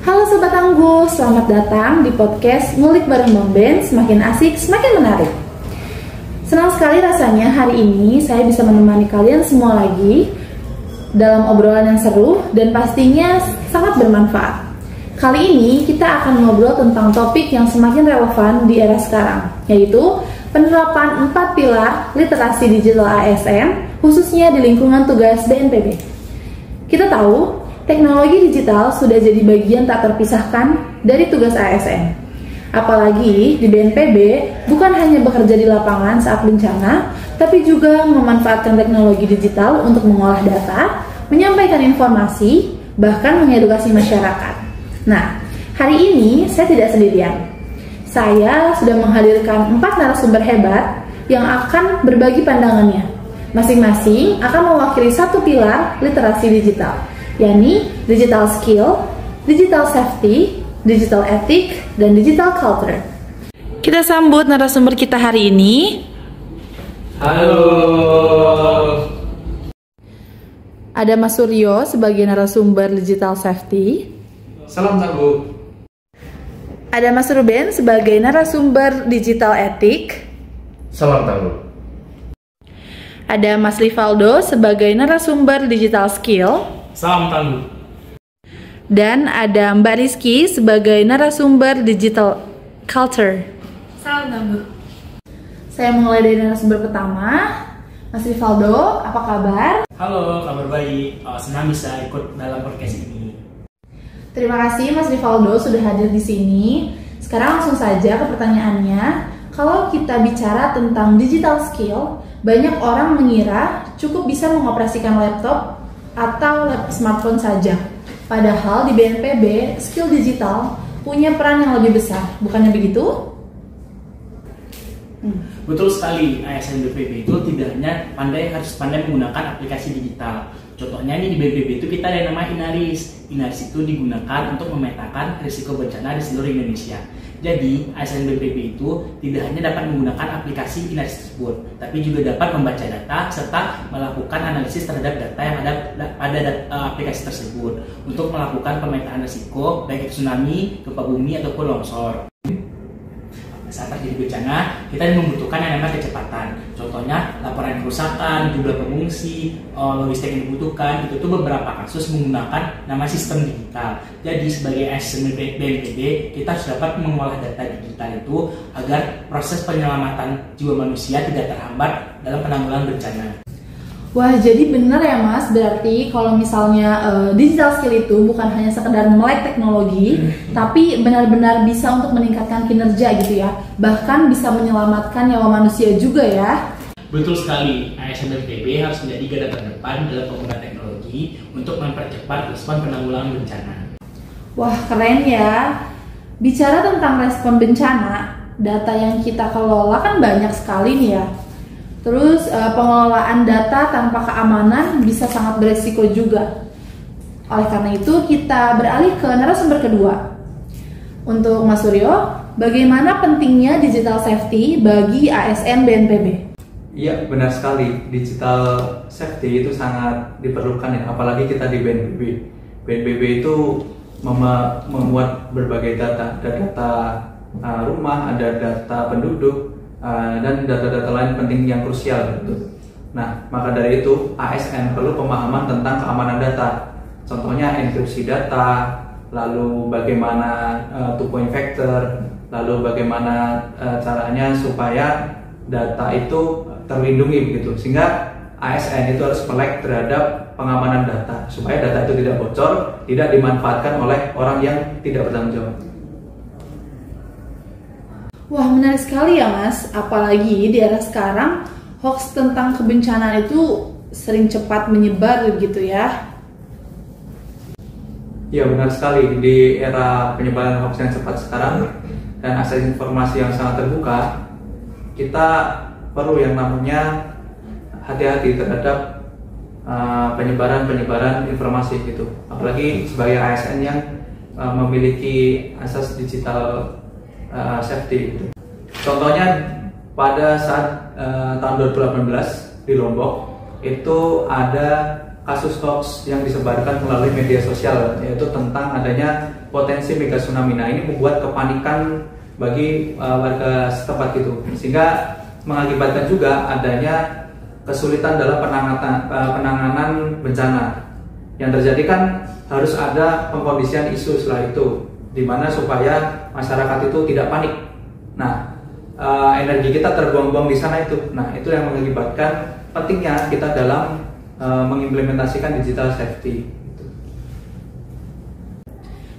Halo Sobat Tangguh, selamat datang di podcast Ngulik Bareng Bang Ben, semakin asik, semakin menarik. Senang sekali rasanya hari ini saya bisa menemani kalian semua lagi dalam obrolan yang seru dan pastinya sangat bermanfaat. Kali ini kita akan ngobrol tentang topik yang semakin relevan di era sekarang, yaitu penerapan 4 pilar literasi digital ASN, khususnya di lingkungan tugas BNPB. Kita tahu, teknologi digital sudah jadi bagian tak terpisahkan dari tugas ASN. Apalagi di BNPB bukan hanya bekerja di lapangan saat bencana, tapi juga memanfaatkan teknologi digital untuk mengolah data, menyampaikan informasi, bahkan mengedukasi masyarakat. Nah, hari ini saya tidak sendirian. Saya sudah menghadirkan 4 narasumber hebat yang akan berbagi pandangannya. Masing-masing akan mewakili satu pilar literasi digital, yakni digital skill, digital safety, digital ethic, dan digital culture. Kita sambut narasumber kita hari ini. Halo. Ada Mas Suryo sebagai narasumber digital safety. Salam tangguh. Ada Mas Ruben sebagai narasumber digital ethic. Salam tangguh. Ada Mas Rivaldo sebagai narasumber digital skill. Salam tangguh. Dan ada Mbak Rizky sebagai narasumber digital culture. Salam tangguh. Saya mulai dari narasumber pertama. Mas Rivaldo, apa kabar? Halo, kabar baik. Senang bisa ikut dalam podcast ini. Terima kasih Mas Rivaldo sudah hadir di sini. Sekarang langsung saja ke pertanyaannya. Kalau kita bicara tentang digital skill, banyak orang mengira cukup bisa mengoperasikan laptop atau smartphone saja. Padahal di BNPB, skill digital punya peran yang lebih besar, bukannya begitu? Betul sekali, ASN BNPB itu tidak hanya harus pandai menggunakan aplikasi digital. Contohnya ini di BNPB itu kita ada yang namanya Inaris. Inaris itu digunakan untuk memetakan risiko bencana di seluruh Indonesia. Jadi, ASN BNPB itu tidak hanya dapat menggunakan aplikasi Inaris tersebut, tapi juga dapat membaca data serta melakukan analisis terhadap data yang ada pada aplikasi tersebut untuk melakukan pemetaan risiko baik tsunami, gempa bumi ataupun longsor. Saat terjadi bencana, kita membutuhkan yang namanya kecepatan. Contohnya, laporan kerusakan, jumlah pengungsi, logistik yang dibutuhkan, itu tuh beberapa kasus menggunakan nama sistem digital. Jadi, sebagai ASN BNPB, kita harus dapat mengolah data digital itu agar proses penyelamatan jiwa manusia tidak terhambat dalam penanggulangan bencana. Wah, jadi benar ya Mas, berarti kalau misalnya digital skill itu bukan hanya sekedar melek teknologi, tapi benar-benar bisa untuk meningkatkan kinerja gitu ya, bahkan bisa menyelamatkan nyawa manusia juga ya. Betul sekali, ASN BNPB harus menjadi garda terdepan dalam penggunaan teknologi untuk mempercepat respon penanggulangan bencana. Wah, keren ya. Bicara tentang respon bencana, data yang kita kelola kan banyak sekali nih ya. Terus pengelolaan data tanpa keamanan bisa sangat beresiko juga. Oleh karena itu kita beralih ke narasumber kedua. Untuk Mas Suryo, bagaimana pentingnya digital safety bagi ASN BNPB? Iya, benar sekali. Digital safety itu sangat diperlukan ya, apalagi kita di BNPB. BNPB itu memuat berbagai data. Ada data rumah, ada data penduduk, dan data-data lain penting yang krusial gitu. Nah, maka dari itu ASN perlu pemahaman tentang keamanan data. Contohnya enkripsi data, lalu bagaimana two-point factor, lalu bagaimana caranya supaya data itu terlindungi gitu. Sehingga ASN itu harus melek terhadap pengamanan data supaya data itu tidak bocor, tidak dimanfaatkan oleh orang yang tidak bertanggung jawab. Wah, menarik sekali ya Mas, apalagi di era sekarang hoax tentang kebencanaan itu sering cepat menyebar gitu ya. Iya, benar sekali. Di era penyebaran hoax yang cepat sekarang dan akses informasi yang sangat terbuka, kita perlu yang namanya hati-hati terhadap penyebaran informasi gitu. Apalagi sebagai ASN yang memiliki asas digital safety gitu. Contohnya pada saat tahun 2018 di Lombok itu ada kasus hoax yang disebarkan melalui media sosial, yaitu tentang adanya potensi mega tsunami. Nah, ini membuat kepanikan bagi warga setempat gitu, sehingga mengakibatkan juga adanya kesulitan dalam penanganan bencana. Yang terjadi kan harus ada pengkondisian isu setelah itu, di mana supaya masyarakat itu tidak panik. Nah, energi kita terbuang-buang di sana itu. Nah, itu yang mengakibatkan pentingnya kita dalam mengimplementasikan digital safety.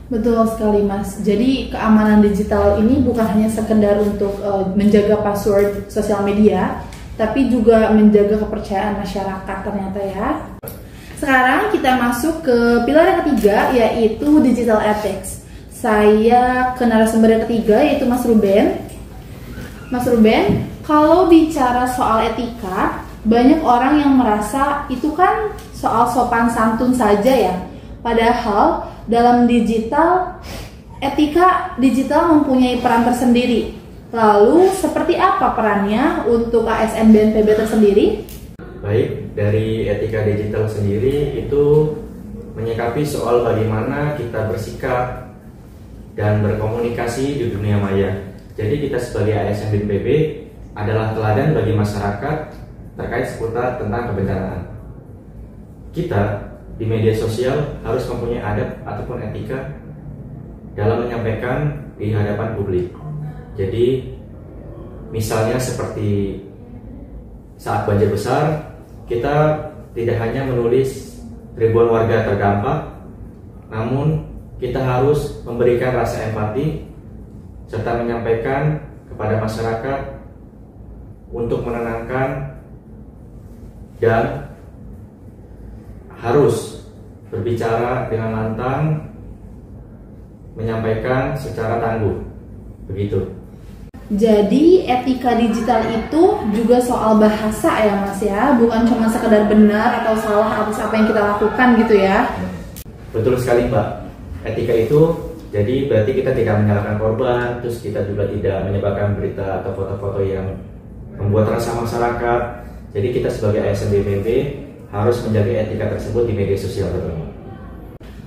Betul sekali Mas. Jadi keamanan digital ini bukan hanya sekedar untuk menjaga password sosial media, tapi juga menjaga kepercayaan masyarakat ternyata ya. Sekarang kita masuk ke pilar yang ketiga, yaitu digital ethics. Saya ke narasumber yang ketiga, yaitu Mas Ruben. Mas Ruben, kalau bicara soal etika, banyak orang yang merasa itu kan soal sopan santun saja ya. Padahal dalam digital, etika digital mempunyai peran tersendiri. Lalu seperti apa perannya untuk ASN BNPB tersendiri? Baik, dari etika digital sendiri itu menyikapi soal bagaimana kita bersikap dan berkomunikasi di dunia maya. Jadi kita sebagai ASN BNPB adalah teladan bagi masyarakat terkait seputar tentang kebencanaan. Kita di media sosial harus mempunyai adab ataupun etika dalam menyampaikan di hadapan publik. Jadi misalnya seperti saat banjir besar, kita tidak hanya menulis ribuan warga terdampak, namun kita harus memberikan rasa empati serta menyampaikan kepada masyarakat untuk menenangkan dan harus berbicara dengan lantang, menyampaikan secara tangguh. Begitu. Jadi etika digital itu juga soal bahasa ya Mas ya, bukan cuma sekedar benar atau salah atas apa yang kita lakukan gitu ya. Betul sekali Mbak. Etika itu jadi berarti kita tidak menyalahkan korban, terus kita juga tidak menyebarkan berita atau foto-foto yang membuat resah masyarakat. Jadi kita sebagai ASN BNPB harus menjaga etika tersebut di media sosial, terutama.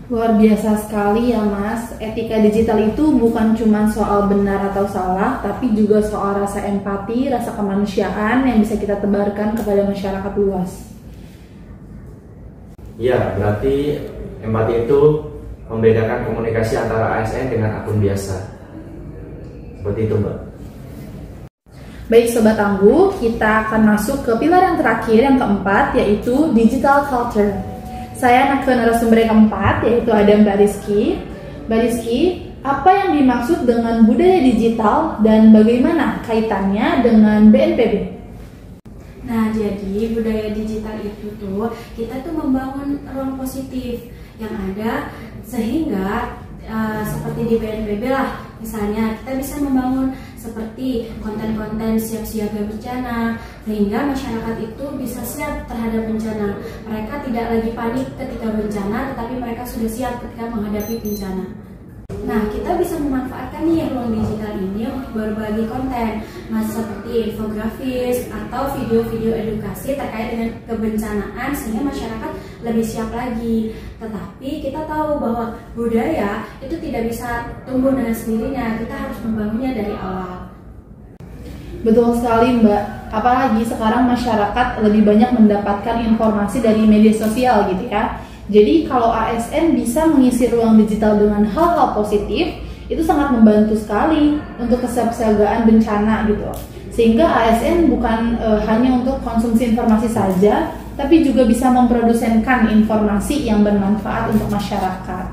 Luar biasa sekali ya Mas. Etika digital itu bukan cuma soal benar atau salah, tapi juga soal rasa empati, rasa kemanusiaan yang bisa kita tebarkan kepada masyarakat luas. Ya, berarti empati itu membedakan komunikasi antara ASN dengan akun biasa. Seperti itu Mbak. Baik Sobat Tangguh, kita akan masuk ke pilar yang terakhir, yang keempat, yaitu digital culture. Saya nak ke narasumber yang keempat, yaitu ada Mbak Rizky. Mbak Rizky, apa yang dimaksud dengan budaya digital dan bagaimana kaitannya dengan BNPB? Nah, jadi budaya digital itu tuh kita tuh membangun ruang positif yang ada sehingga seperti di BNPB lah, misalnya kita bisa membangun seperti konten-konten siap siaga bencana sehingga masyarakat itu bisa siap terhadap bencana. Mereka tidak lagi panik ketika bencana, tetapi mereka sudah siap ketika menghadapi bencana. Nah, kita bisa memanfaatkan nih ruang digital ini untuk berbagi konten, seperti infografis atau video-video edukasi terkait dengan kebencanaan sehingga masyarakat lebih siap lagi. Tetapi kita tahu bahwa budaya itu tidak bisa tumbuh dengan sendirinya, kita harus membangunnya dari awal. Betul sekali Mbak, apalagi sekarang masyarakat lebih banyak mendapatkan informasi dari media sosial gitu ya. Jadi kalau ASN bisa mengisi ruang digital dengan hal-hal positif, itu sangat membantu sekali untuk kesiapsiagaan bencana gitu. Sehingga ASN bukan hanya untuk konsumsi informasi saja, tapi juga bisa memprodusenkan informasi yang bermanfaat untuk masyarakat.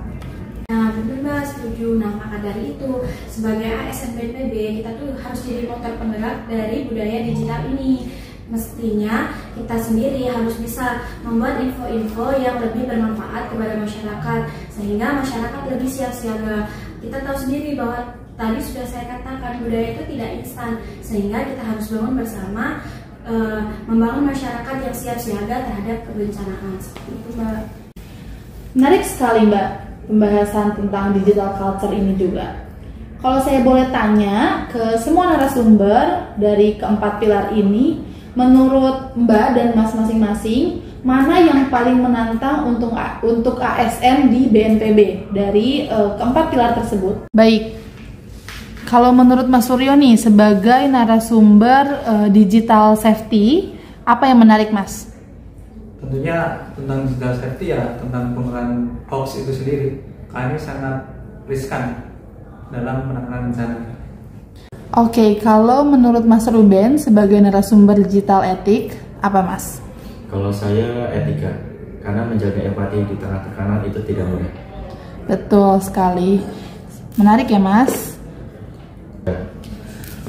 Nah, benar Mbak, setuju. Nah, maka dari itu, sebagai ASN BNPB, kita tuh harus jadi motor penggerak dari budaya digital ini. Mestinya kita sendiri harus bisa membuat info-info yang lebih bermanfaat kepada masyarakat sehingga masyarakat lebih siap siaga. Kita tahu sendiri bahwa tadi sudah saya katakan budaya itu tidak instan, sehingga kita harus bangun bersama, membangun masyarakat yang siap siaga terhadap kebencanaan. Seperti itu Mbak. Menarik sekali Mbak pembahasan tentang digital culture ini juga. Kalau saya boleh tanya ke semua narasumber dari keempat pilar ini, menurut Mbak dan Mas masing-masing, mana yang paling menantang untuk ASN di BNPB dari keempat pilar tersebut? Baik, kalau menurut Mas Suryo nih sebagai narasumber digital safety, apa yang menarik Mas? Tentunya tentang digital safety ya, tentang penggunaan hoax itu sendiri. Karena ini sangat riskan dalam penanganan bencana. Oke, kalau menurut Mas Ruben sebagai narasumber digital etik, apa Mas? Kalau saya etika, karena menjaga empati di tengah tekanan itu tidak mudah. Betul sekali. Menarik ya Mas?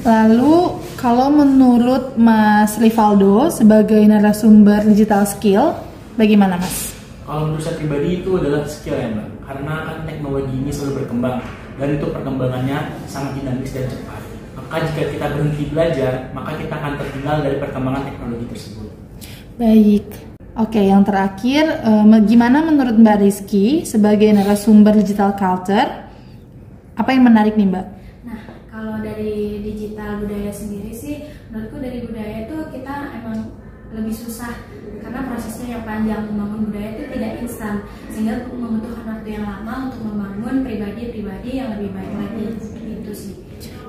Lalu kalau menurut Mas Rivaldo sebagai narasumber digital skill, bagaimana Mas? Kalau menurut saya pribadi itu adalah skill ya Mbak, karena kan teknologi ini selalu berkembang dan itu perkembangannya sangat dinamis dan cepat. Maka jika kita berhenti belajar, maka kita akan tertinggal dari perkembangan teknologi tersebut. Baik. Oke, yang terakhir, gimana menurut Mbak Rizky sebagai narasumber digital culture? Apa yang menarik nih Mbak? Nah, kalau dari digital budaya sendiri sih, menurutku dari budaya itu kita emang lebih susah karena prosesnya yang panjang. Membangun budaya itu tidak instan, sehingga membutuhkan waktu yang lama untuk membangun pribadi-pribadi yang lebih baik lagi. Seperti itu sih.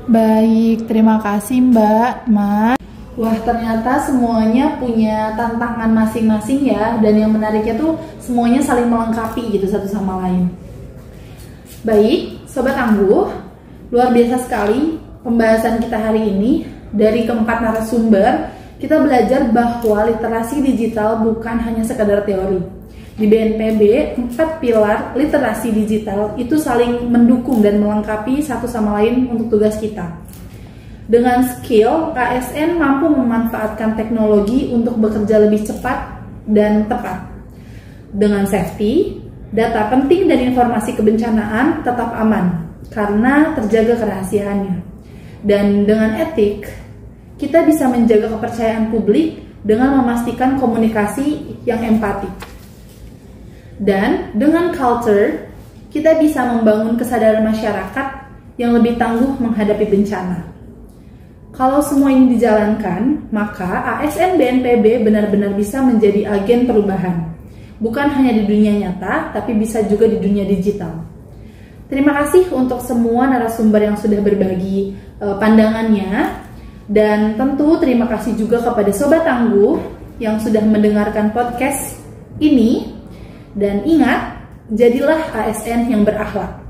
Baik, terima kasih Mbak, Mas. Wah, ternyata semuanya punya tantangan masing-masing ya, dan yang menariknya tuh semuanya saling melengkapi gitu satu sama lain. Baik, Sobat Tangguh, luar biasa sekali pembahasan kita hari ini. Dari keempat narasumber, kita belajar bahwa literasi digital bukan hanya sekadar teori. Di BNPB, 4 pilar literasi digital itu saling mendukung dan melengkapi satu sama lain untuk tugas kita. Dengan skill, ASN mampu memanfaatkan teknologi untuk bekerja lebih cepat dan tepat. Dengan safety, data penting dan informasi kebencanaan tetap aman karena terjaga kerahasiaannya. Dan dengan etik, kita bisa menjaga kepercayaan publik dengan memastikan komunikasi yang empatik. Dan dengan culture, kita bisa membangun kesadaran masyarakat yang lebih tangguh menghadapi bencana. Kalau semua ini dijalankan, maka ASN BNPB benar-benar bisa menjadi agen perubahan. Bukan hanya di dunia nyata, tapi bisa juga di dunia digital. Terima kasih untuk semua narasumber yang sudah berbagi pandangannya. Dan tentu terima kasih juga kepada Sobat Tangguh yang sudah mendengarkan podcast ini. Dan ingat, jadilah ASN yang berakhlak,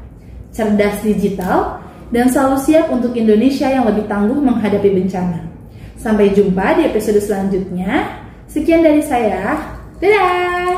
cerdas digital, dan selalu siap untuk Indonesia yang lebih tangguh menghadapi bencana. Sampai jumpa di episode selanjutnya. Sekian dari saya. Dadah!